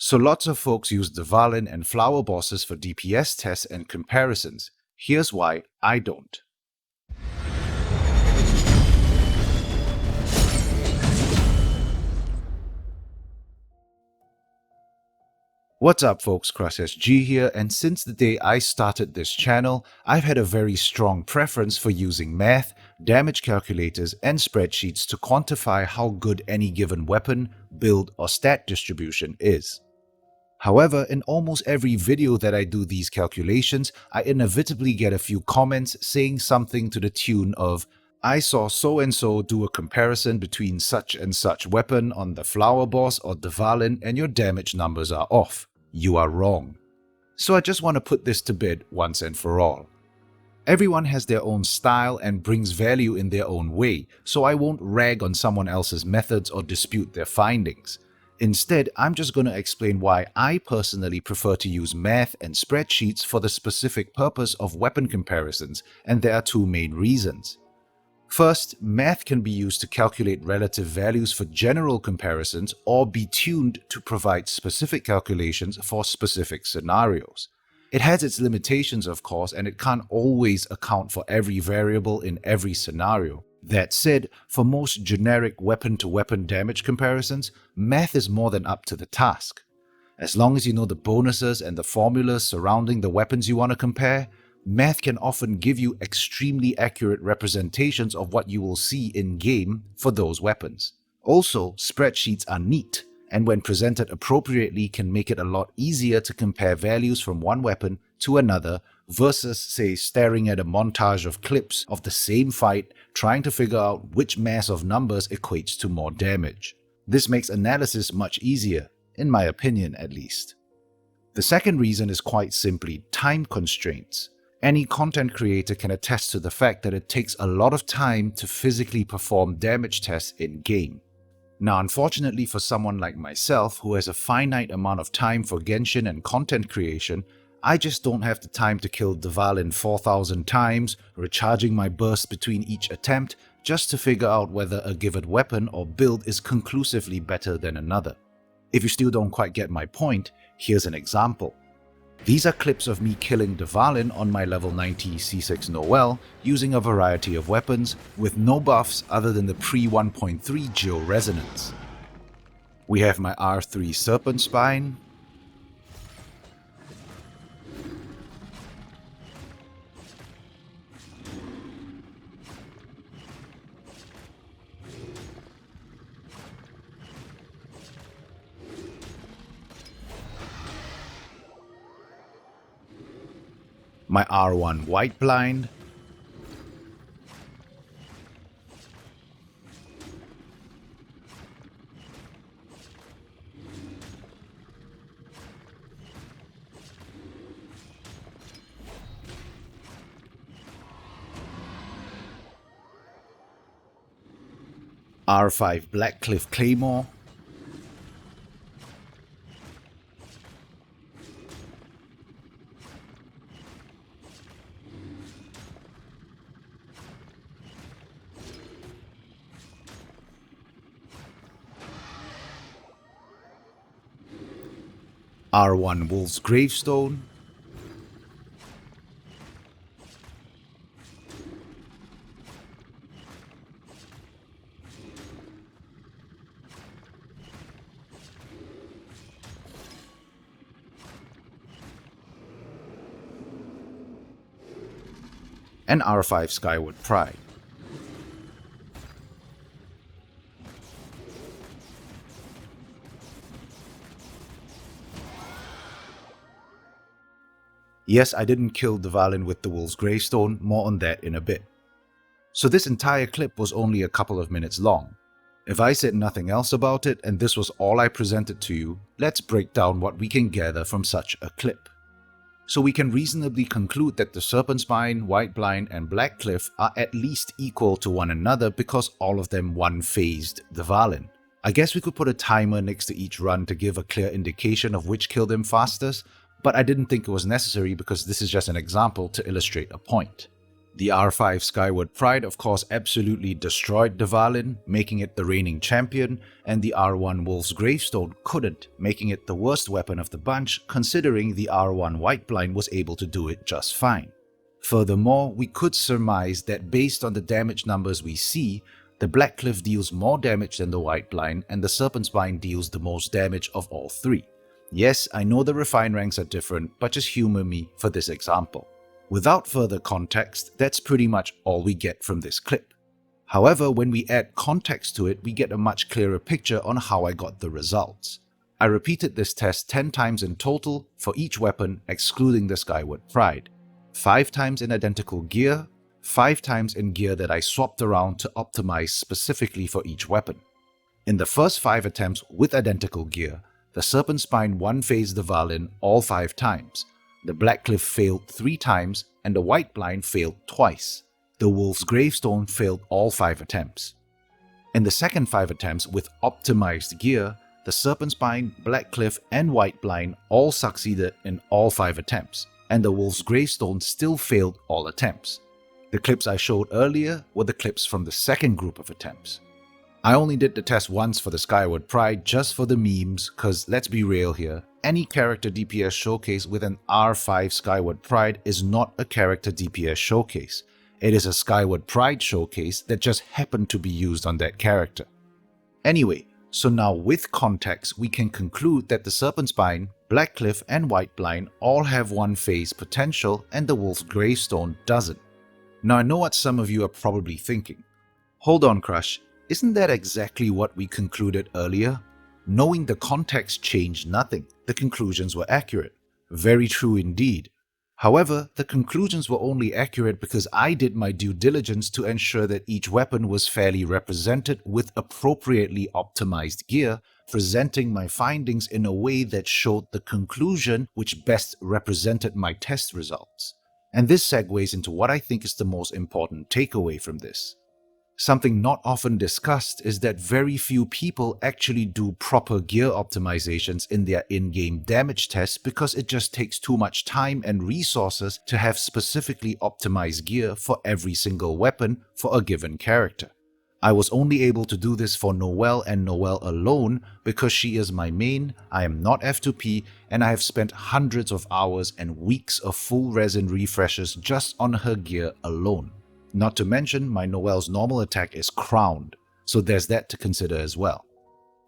So lots of folks use Dvalin and flower bosses for DPS tests and comparisons. Here's why I don't. What's up folks, CrushSG here, and since the day I started this channel, I've had a very strong preference for using math, damage calculators, and spreadsheets to quantify how good any given weapon, build, or stat distribution is. However, in almost every video that I do these calculations, I inevitably get a few comments saying something to the tune of, I saw so-and-so do a comparison between such and such weapon on the flower boss or Dvalin and your damage numbers are off. You are wrong. So I just want to put this to bed once and for all. Everyone has their own style and brings value in their own way, so I won't rag on someone else's methods or dispute their findings. Instead, I'm just going to explain why I personally prefer to use math and spreadsheets for the specific purpose of weapon comparisons, and there are two main reasons. First, math can be used to calculate relative values for general comparisons or be tuned to provide specific calculations for specific scenarios. It has its limitations, of course, and it can't always account for every variable in every scenario. That said, for most generic weapon-to-weapon damage comparisons, math is more than up to the task. As long as you know the bonuses and the formulas surrounding the weapons you want to compare, math can often give you extremely accurate representations of what you will see in-game for those weapons. Also, spreadsheets are neat, and when presented appropriately can make it a lot easier to compare values from one weapon to another versus, say, staring at a montage of clips of the same fight trying to figure out which mass of numbers equates to more damage. This makes analysis much easier, in my opinion at least. The second reason is quite simply time constraints. Any content creator can attest to the fact that it takes a lot of time to physically perform damage tests in-game. Now, unfortunately for someone like myself who has a finite amount of time for Genshin and content creation, I just don't have the time to kill Dvalin 4,000 times, recharging my burst between each attempt, just to figure out whether a given weapon or build is conclusively better than another. If you still don't quite get my point, here's an example. These are clips of me killing Dvalin on my level 90 C6 Noelle using a variety of weapons with no buffs other than the pre-1.3 Geo Resonance. We have my R3 Serpent Spine, my R1 White Blind, R5 Blackcliff Claymore, R1 Wolf's Gravestone, and R5 Skyward Pride. Yes, I didn't kill Dvalin with the Wolf's Gravestone, more on that in a bit. So this entire clip was only a couple of minutes long. If I said nothing else about it and this was all I presented to you, let's break down what we can gather from such a clip. So we can reasonably conclude that the Serpent Spine, White Blind, and Blackcliff are at least equal to one another because all of them one-phased Dvalin. I guess we could put a timer next to each run to give a clear indication of which killed him fastest, but I didn't think it was necessary because this is just an example to illustrate a point. The R5 Skyward Pride of course absolutely destroyed Dvalin, making it the reigning champion, and the R1 Wolf's Gravestone couldn't, making it the worst weapon of the bunch considering the R1 White Blind was able to do it just fine. Furthermore, we could surmise that based on the damage numbers we see, the Black Cliff deals more damage than the White Blind and the Serpent Spine deals the most damage of all three. Yes, I know the refine ranks are different, but just humor me for this example. Without further context, that's pretty much all we get from this clip. However, when we add context to it, we get a much clearer picture on how I got the results. I repeated this test 10 times in total for each weapon excluding the Skyward Pride. 5 times in identical gear, 5 times in gear that I swapped around to optimize specifically for each weapon. In the first 5 attempts with identical gear, the Serpent Spine one-phased Dvalin all 5 times. The Black Cliff failed 3 times and the White Blind failed twice. The Wolf's Gravestone failed all 5 attempts. In the second 5 attempts with optimized gear, the Serpent Spine, Black Cliff and White Blind all succeeded in all 5 attempts, and the Wolf's Gravestone still failed all attempts. The clips I showed earlier were the clips from the second group of attempts. I only did the test once for the Skyward Pride just for the memes, cause let's be real here, any character DPS showcase with an R5 Skyward Pride is not a character DPS showcase. It is a Skyward Pride showcase that just happened to be used on that character. Anyway, so now with context we can conclude that the Serpent Spine, Black Cliff and White Blind all have one phase potential and the Wolf's Gravestone doesn't. Now I know what some of you are probably thinking. Hold on Crush, isn't that exactly what we concluded earlier? Knowing the context changed nothing, the conclusions were accurate. Very true indeed. However, the conclusions were only accurate because I did my due diligence to ensure that each weapon was fairly represented with appropriately optimized gear, presenting my findings in a way that showed the conclusion which best represented my test results. And this segues into what I think is the most important takeaway from this. Something not often discussed is that very few people actually do proper gear optimizations in their in-game damage tests because it just takes too much time and resources to have specifically optimized gear for every single weapon for a given character. I was only able to do this for Noelle and Noelle alone because she is my main, I am not F2P, and I have spent hundreds of hours and weeks of full resin refreshes just on her gear alone. Not to mention, my Noelle's normal attack is crowned, so there's that to consider as well.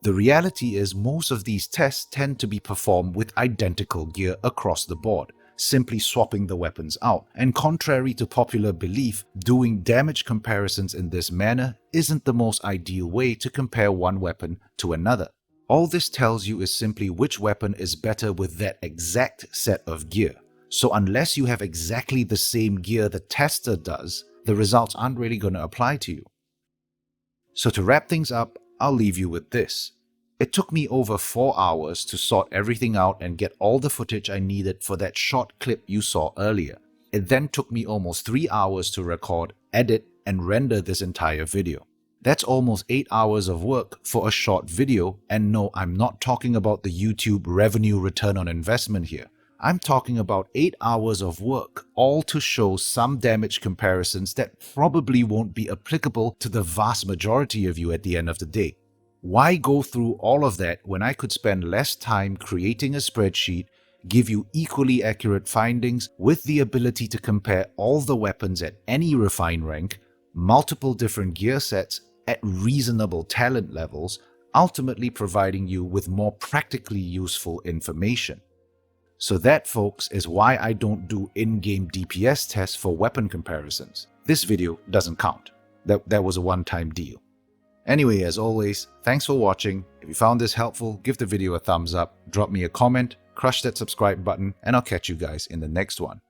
The reality is most of these tests tend to be performed with identical gear across the board, simply swapping the weapons out, and contrary to popular belief, doing damage comparisons in this manner isn't the most ideal way to compare one weapon to another. All this tells you is simply which weapon is better with that exact set of gear. So unless you have exactly the same gear the tester does, the results aren't really going to apply to you. So to wrap things up, I'll leave you with this. It took me over 4 hours to sort everything out and get all the footage I needed for that short clip you saw earlier. It then took me almost 3 hours to record, edit, and render this entire video. That's almost 8 hours of work for a short video, and no, I'm not talking about the YouTube revenue return on investment here. I'm talking about 8 hours of work, all to show some damage comparisons that probably won't be applicable to the vast majority of you at the end of the day. Why go through all of that when I could spend less time creating a spreadsheet, give you equally accurate findings with the ability to compare all the weapons at any refine rank, multiple different gear sets at reasonable talent levels, ultimately providing you with more practically useful information. So that, folks, is why I don't do in-game DPS tests for weapon comparisons. This video doesn't count. That was a one-time deal. Anyway, as always, thanks for watching. If you found this helpful, give the video a thumbs up, drop me a comment, crush that subscribe button, and I'll catch you guys in the next one.